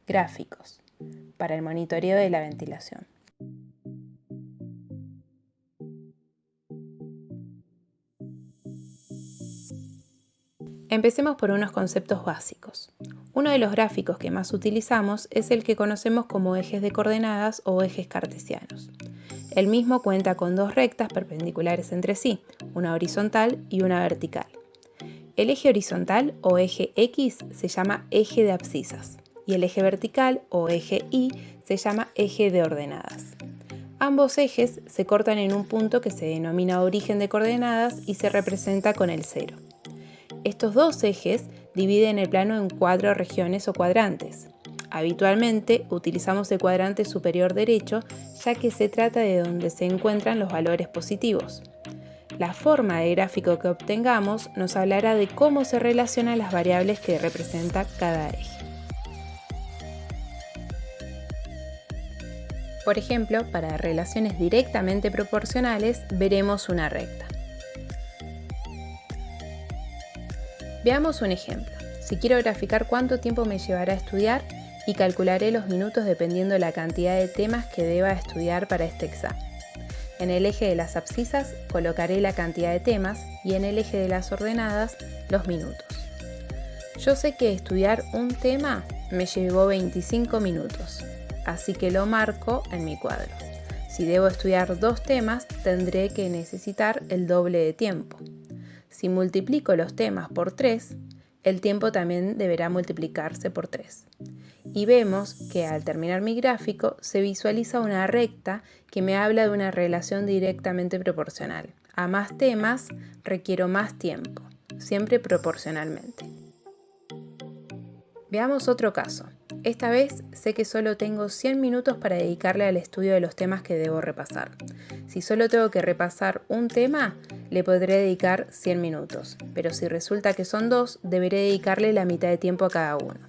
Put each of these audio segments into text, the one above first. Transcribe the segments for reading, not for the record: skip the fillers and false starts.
Gráficos para el monitoreo de la ventilación. Empecemos por unos conceptos básicos. Uno de los gráficos que más utilizamos es el que conocemos como ejes de coordenadas o ejes cartesianos. El mismo cuenta con dos rectas perpendiculares entre sí, una horizontal y una vertical. El eje horizontal o eje X se llama eje de abscisas y el eje vertical o eje Y se llama eje de ordenadas. Ambos ejes se cortan en un punto que se denomina origen de coordenadas y se representa con el 0. Estos dos ejes dividen el plano en 4 regiones o cuadrantes. Habitualmente utilizamos el cuadrante superior derecho, ya que se trata de donde se encuentran los valores positivos. La forma de gráfico que obtengamos nos hablará de cómo se relacionan las variables que representa cada eje. Por ejemplo, para relaciones directamente proporcionales veremos una recta. Veamos un ejemplo. Si quiero graficar cuánto tiempo me llevará a estudiar y calcularé los minutos dependiendo de la cantidad de temas que deba estudiar para este examen. En el eje de las abscisas colocaré la cantidad de temas y en el eje de las ordenadas los minutos. Yo sé que estudiar un tema me llevó 25 minutos, así que lo marco en mi cuadro. Si debo estudiar 2 temas, tendré que necesitar el doble de tiempo. Si multiplico los temas por 3, el tiempo también deberá multiplicarse por 3. Y vemos que al terminar mi gráfico se visualiza una recta que me habla de una relación directamente proporcional. A más temas requiero más tiempo, siempre proporcionalmente. Veamos otro caso. Esta vez sé que solo tengo 100 minutos para dedicarle al estudio de los temas que debo repasar. Si solo tengo que repasar un tema, le podré dedicar 100 minutos, pero si resulta que son 2, deberé dedicarle la mitad de tiempo a cada uno.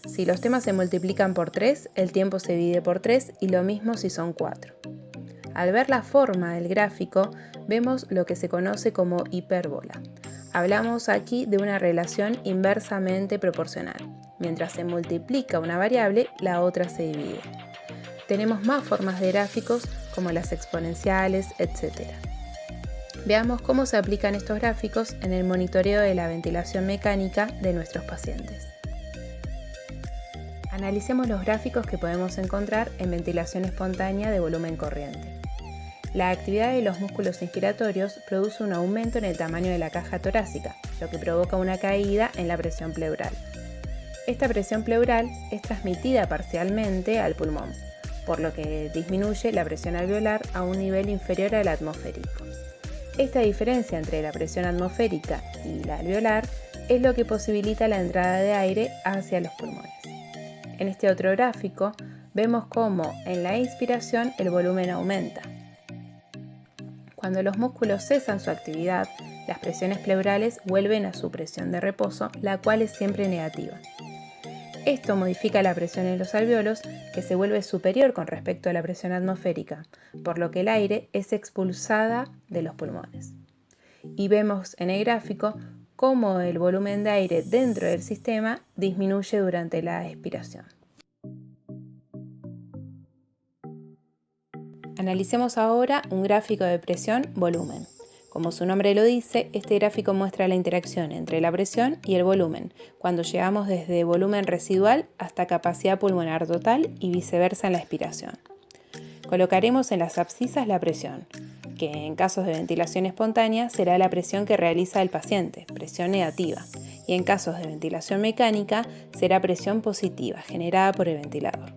Si los temas se multiplican por 3, el tiempo se divide por 3 y lo mismo si son 4. Al ver la forma del gráfico, vemos lo que se conoce como hipérbola. Hablamos aquí de una relación inversamente proporcional. Mientras se multiplica una variable, la otra se divide. Tenemos más formas de gráficos como las exponenciales, etc. Veamos cómo se aplican estos gráficos en el monitoreo de la ventilación mecánica de nuestros pacientes. Analicemos los gráficos que podemos encontrar en ventilación espontánea de volumen corriente. La actividad de los músculos inspiratorios produce un aumento en el tamaño de la caja torácica, lo que provoca una caída en la presión pleural. Esta presión pleural es transmitida parcialmente al pulmón, por lo que disminuye la presión alveolar a un nivel inferior al atmosférico. Esta diferencia entre la presión atmosférica y la alveolar es lo que posibilita la entrada de aire hacia los pulmones. En este otro gráfico vemos cómo en la inspiración el volumen aumenta. Cuando los músculos cesan su actividad, las presiones pleurales vuelven a su presión de reposo, la cual es siempre negativa. Esto modifica la presión en los alvéolos, que se vuelve superior con respecto a la presión atmosférica, por lo que el aire es expulsada de los pulmones. Y vemos en el gráfico cómo el volumen de aire dentro del sistema disminuye durante la expiración. Analicemos ahora un gráfico de presión-volumen. Como su nombre lo dice, este gráfico muestra la interacción entre la presión y el volumen, cuando llegamos desde volumen residual hasta capacidad pulmonar total y viceversa en la expiración. Colocaremos en las abscisas la presión, que en casos de ventilación espontánea será la presión que realiza el paciente, presión negativa, y en casos de ventilación mecánica será presión positiva, generada por el ventilador.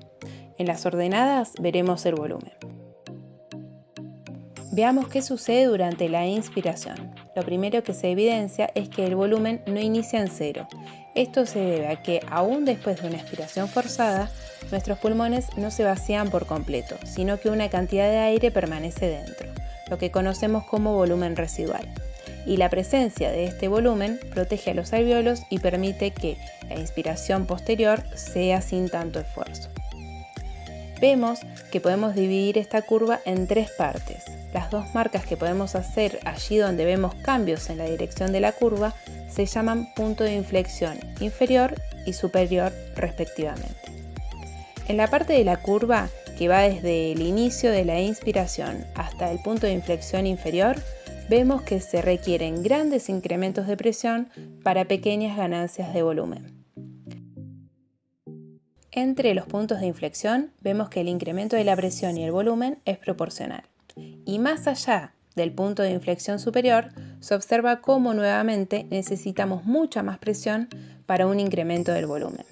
En las ordenadas veremos el volumen. Veamos qué sucede durante la inspiración. Lo primero que se evidencia es que el volumen no inicia en cero. Esto se debe a que, aún después de una expiración forzada, nuestros pulmones no se vacían por completo, sino que una cantidad de aire permanece dentro, lo que conocemos como volumen residual. Y la presencia de este volumen protege a los alvéolos y permite que la inspiración posterior sea sin tanto esfuerzo. Vemos que podemos dividir esta curva en 3 partes. Las 2 marcas que podemos hacer allí donde vemos cambios en la dirección de la curva se llaman punto de inflexión inferior y superior respectivamente. En la parte de la curva, que va desde el inicio de la inspiración hasta el punto de inflexión inferior, vemos que se requieren grandes incrementos de presión para pequeñas ganancias de volumen. Entre los puntos de inflexión vemos que el incremento de la presión y el volumen es proporcional. Y más allá del punto de inflexión superior, se observa cómo nuevamente necesitamos mucha más presión para un incremento del volumen.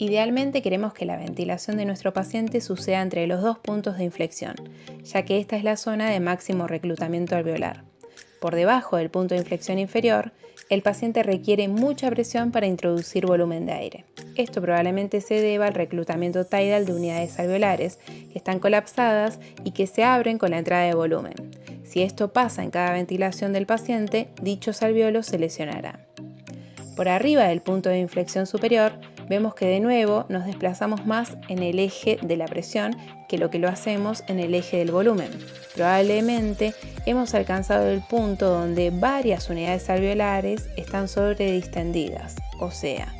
Idealmente queremos que la ventilación de nuestro paciente suceda entre los dos puntos de inflexión, ya que esta es la zona de máximo reclutamiento alveolar. Por debajo del punto de inflexión inferior, el paciente requiere mucha presión para introducir volumen de aire. Esto probablemente se deba al reclutamiento tidal de unidades alveolares que están colapsadas y que se abren con la entrada de volumen. Si esto pasa en cada ventilación del paciente, dichos alveolos se lesionarán. Por arriba del punto de inflexión superior, vemos que de nuevo nos desplazamos más en el eje de la presión que lo hacemos en el eje del volumen. Probablemente hemos alcanzado el punto donde varias unidades alveolares están sobredistendidas, o sea,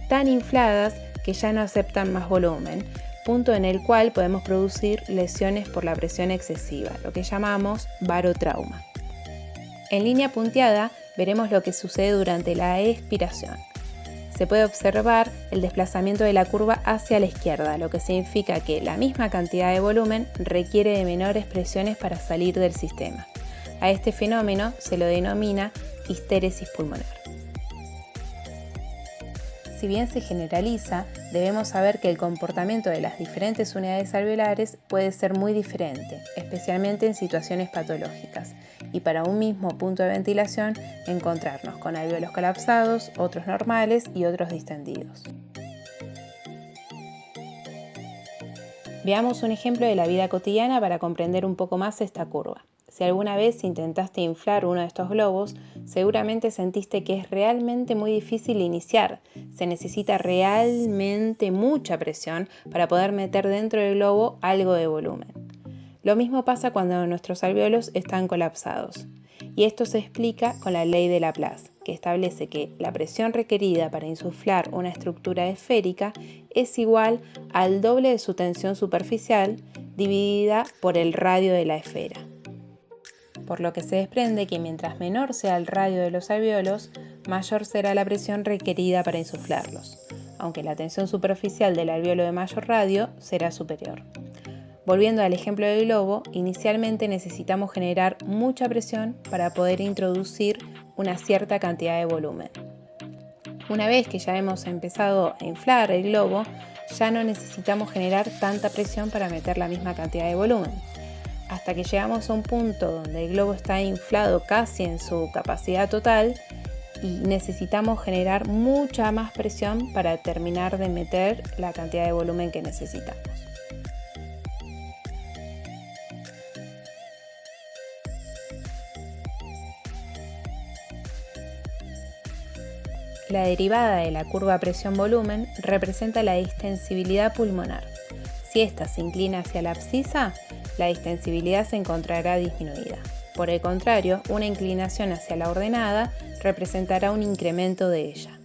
tan infladas que ya no aceptan más volumen, punto en el cual podemos producir lesiones por la presión excesiva, lo que llamamos barotrauma. En línea punteada veremos lo que sucede durante la expiración. Se puede observar el desplazamiento de la curva hacia la izquierda, lo que significa que la misma cantidad de volumen requiere de menores presiones para salir del sistema. A este fenómeno se lo denomina histéresis pulmonar. Si bien se generaliza, debemos saber que el comportamiento de las diferentes unidades alveolares puede ser muy diferente, especialmente en situaciones patológicas, y para un mismo punto de ventilación encontrarnos con alveolos colapsados, otros normales y otros distendidos. Veamos un ejemplo de la vida cotidiana para comprender un poco más esta curva. Si alguna vez intentaste inflar uno de estos globos, seguramente sentiste que es realmente muy difícil iniciar. Se necesita realmente mucha presión para poder meter dentro del globo algo de volumen. Lo mismo pasa cuando nuestros alveolos están colapsados. Y esto se explica con la ley de Laplace, que establece que la presión requerida para insuflar una estructura esférica es igual al doble de su tensión superficial dividida por el radio de la esfera. Por lo que se desprende que mientras menor sea el radio de los alveolos, mayor será la presión requerida para insuflarlos, aunque la tensión superficial del alveolo de mayor radio será superior. Volviendo al ejemplo del globo, inicialmente necesitamos generar mucha presión para poder introducir una cierta cantidad de volumen. Una vez que ya hemos empezado a inflar el globo, ya no necesitamos generar tanta presión para meter la misma cantidad de volumen, hasta que llegamos a un punto donde el globo está inflado casi en su capacidad total y necesitamos generar mucha más presión para terminar de meter la cantidad de volumen que necesitamos. La derivada de la curva presión-volumen representa la distensibilidad pulmonar. Si ésta se inclina hacia la abscisa, la distensibilidad se encontrará disminuida. Por el contrario, una inclinación hacia la ordenada representará un incremento de ella.